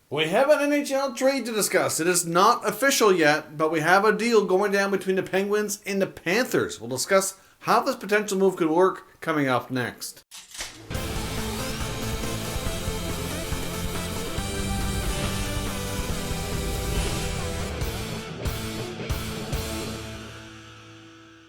We have an NHL trade to discuss. It is not official yet, but we have a deal going down between the Penguins and the Panthers. We'll discuss how this potential move could work coming up next.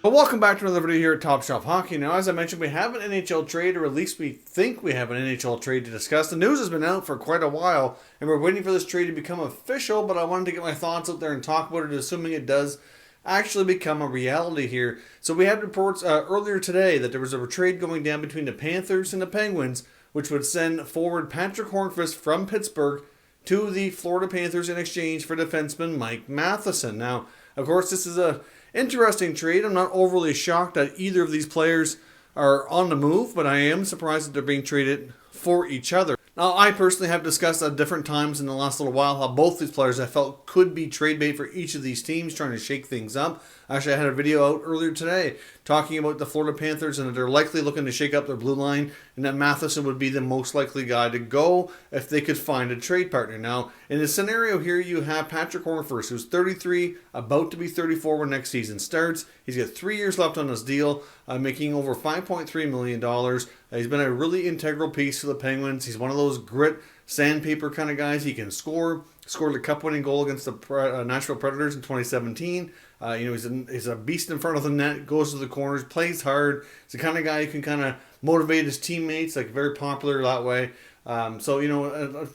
Well, welcome back to another video here at Top Shelf Hockey. Now, as I mentioned, we have an NHL trade, or at least we think we have an NHL trade to discuss. The news has been out for quite a while, and we're waiting for this trade to become official, but I wanted to get my thoughts out there and talk about it, assuming it does actually become a reality here. So we had reports earlier today that there was a trade going down between the Panthers and the Penguins, which would send forward Patric Hornqvist from Pittsburgh to the Florida Panthers in exchange for defenseman Mike Matheson. Now, of course, this is a interesting trade. I'm not overly shocked that either of these players are on the move, but I am surprised that they're being traded for each other. Now, I personally have discussed at different times in the last little while how both these players I felt could be trade bait for each of these teams, trying to shake things up. Actually, I had a video out earlier today talking about the Florida Panthers and that they're likely looking to shake up their blue line, and that Matheson would be the most likely guy to go if they could find a trade partner. Now, in the scenario here, you have Patric Hornqvist, who's 33, about to be 34 when next season starts. He's got 3 years left on his deal, making over $5.3 million. He's been a really integral piece for the Penguins. He's one of those grit, sandpaper kind of guys. He can score. Scored a cup-winning goal against the Nashville Predators in 2017. He's a beast in front of the net, goes to the corners, plays hard. He's the kind of guy who can kind of motivate his teammates, like very popular that way.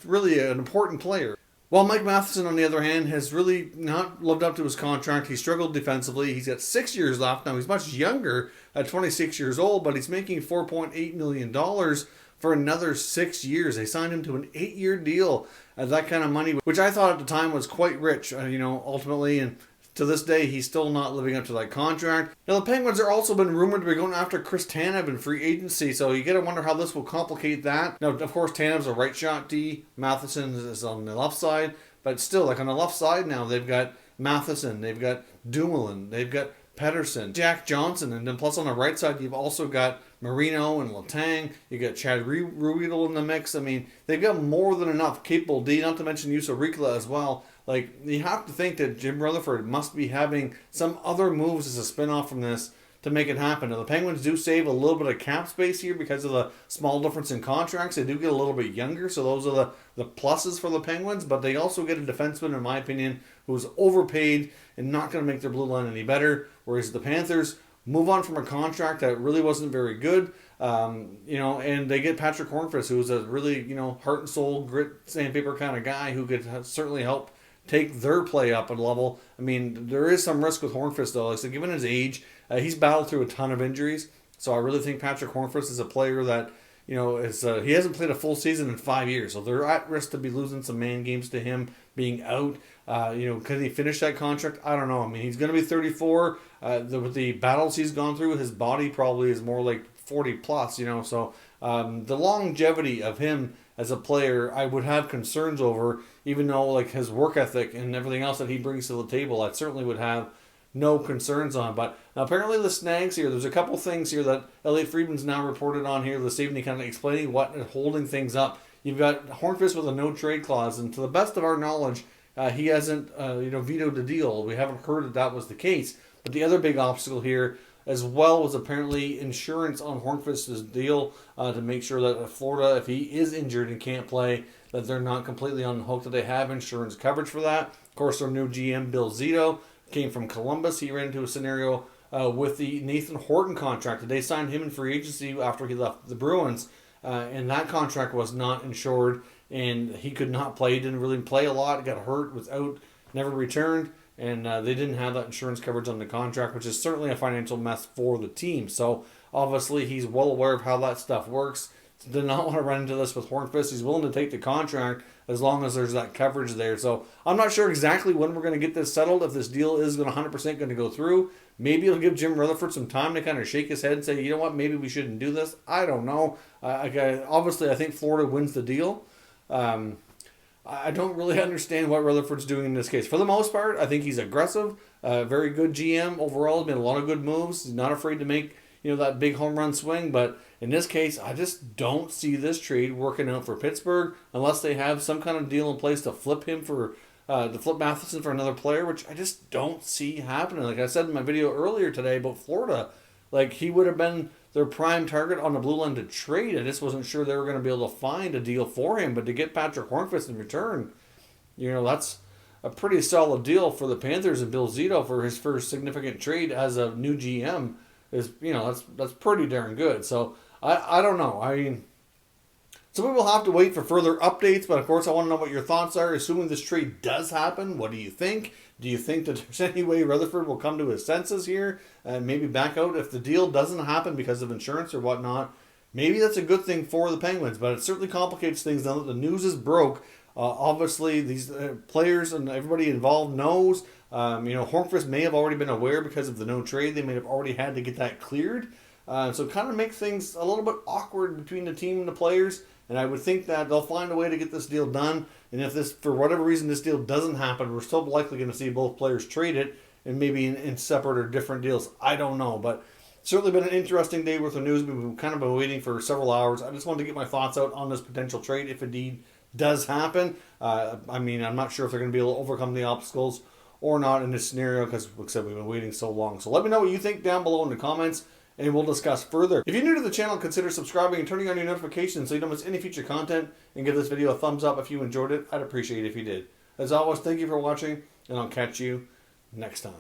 Really an important player. While Mike Matheson, on the other hand, has really not lived up to his contract. He struggled defensively. He's got 6 years left. Now, he's much younger at 26 years old, but he's making $4.8 million for another 6 years. They signed him to an 8-year deal at that kind of money, which I thought at the time was quite rich, ultimately. And to this day, he's still not living up to that contract. Now, the Penguins are also been rumored to be going after Chris Tanev in free agency, so you got to wonder how this will complicate that. Now, of course, Tanev's a right shot D. Matheson is on the left side, but still, like on the left side now, they've got Matheson, they've got Dumoulin, they've got Pettersson, Jack Johnson, and then plus on the right side, you've also got Marino and Letang. You got Chad Ruedel in the mix. I mean, they've got more than enough capable D, not to mention Juuso Riikola as well. Like, you have to think that Jim Rutherford must be having some other moves as a spin-off from this to make it happen. Now, the Penguins do save a little bit of cap space here because of the small difference in contracts. They do get a little bit younger, so those are the pluses for the Penguins, but they also get a defenseman, in my opinion, who's overpaid and not going to make their blue line any better, whereas the Panthers move on from a contract that really wasn't very good, and they get Patric Hornqvist, who's a really, heart and soul, grit, sandpaper kind of guy who could certainly help take their play up a level. I mean, there is some risk with Hornqvist, though. So given his age, he's battled through a ton of injuries. So I really think Patric Hornqvist is a player that, he hasn't played a full season in 5 years. So they're at risk to be losing some man games to him being out. Can he finish that contract? I don't know. I mean, he's going to be 34. With the battles he's gone through, his body probably is more like 40 plus, So the longevity of him as a player, I would have concerns over, even though like his work ethic and everything else that he brings to the table, I certainly would have no concerns on. But apparently the snags here, there's a couple things here that Elliot Friedman's now reported on here this evening, kind of explaining what is holding things up. You've got Hornqvist with a no trade clause, and to the best of our knowledge, he hasn't vetoed the deal. We haven't heard that was the case. But the other big obstacle here as well was apparently insurance on Hornqvist's deal to make sure that Florida, if he is injured and can't play, that they're not completely on the hook, that they have insurance coverage for that. Of course, their new GM, Bill Zito, came from Columbus. He ran into a scenario with the Nathan Horton contract. They signed him in free agency after he left the Bruins, and that contract was not insured, and he could not play. He didn't really play a lot. Got hurt, was out, never returned. And they didn't have that insurance coverage on the contract, which is certainly a financial mess for the team. So, obviously, he's well aware of how that stuff works. Did not want to run into this with Hornqvist. He's willing to take the contract as long as there's that coverage there. So, I'm not sure exactly when we're going to get this settled, if this deal is 100% going to go through. Maybe it'll give Jim Rutherford some time to kind of shake his head and say, you know what, maybe we shouldn't do this. I don't know. Obviously, I think Florida wins the deal. I don't really understand what Rutherford's doing in this case. For the most part, I think he's aggressive, very good GM overall. He's made a lot of good moves. He's not afraid to make that big home run swing. But in this case, I just don't see this trade working out for Pittsburgh unless they have some kind of deal in place to flip him to flip Matheson for another player, which I just don't see happening. Like I said in my video earlier today about Florida, like he would have been their prime target on the blue line to trade. I just wasn't sure they were going to be able to find a deal for him. But to get Patric Hornqvist in return, that's a pretty solid deal for the Panthers and Bill Zito for his first significant trade as a new GM. That's pretty darn good. So I don't know. I mean, so we will have to wait for further updates, but of course I want to know what your thoughts are. Assuming this trade does happen, what do you think? Do you think that there's any way Rutherford will come to his senses here and maybe back out if the deal doesn't happen because of insurance or whatnot? Maybe that's a good thing for the Penguins, but it certainly complicates things now that the news is broke. Obviously, these players and everybody involved knows. Hornqvist may have already been aware because of the no trade. They may have already had to get that cleared. So it kind of makes things a little bit awkward between the team and the players. And I would think that they'll find a way to get this deal done. And if this, for whatever reason, this deal doesn't happen, we're still likely going to see both players trade it and maybe in separate or different deals. I don't know. But certainly been an interesting day worth of news. We've kind of been waiting for several hours. I just wanted to get my thoughts out on this potential trade if indeed does happen. I'm not sure if they're going to be able to overcome the obstacles or not in this scenario because, like I said, we've been waiting so long. So let me know what you think down below in the comments, and we'll discuss further. If you're new to the channel, consider subscribing and turning on your notifications so you don't miss any future content, and give this video a thumbs up if you enjoyed it. I'd appreciate it if you did. As always, thank you for watching, and I'll catch you next time.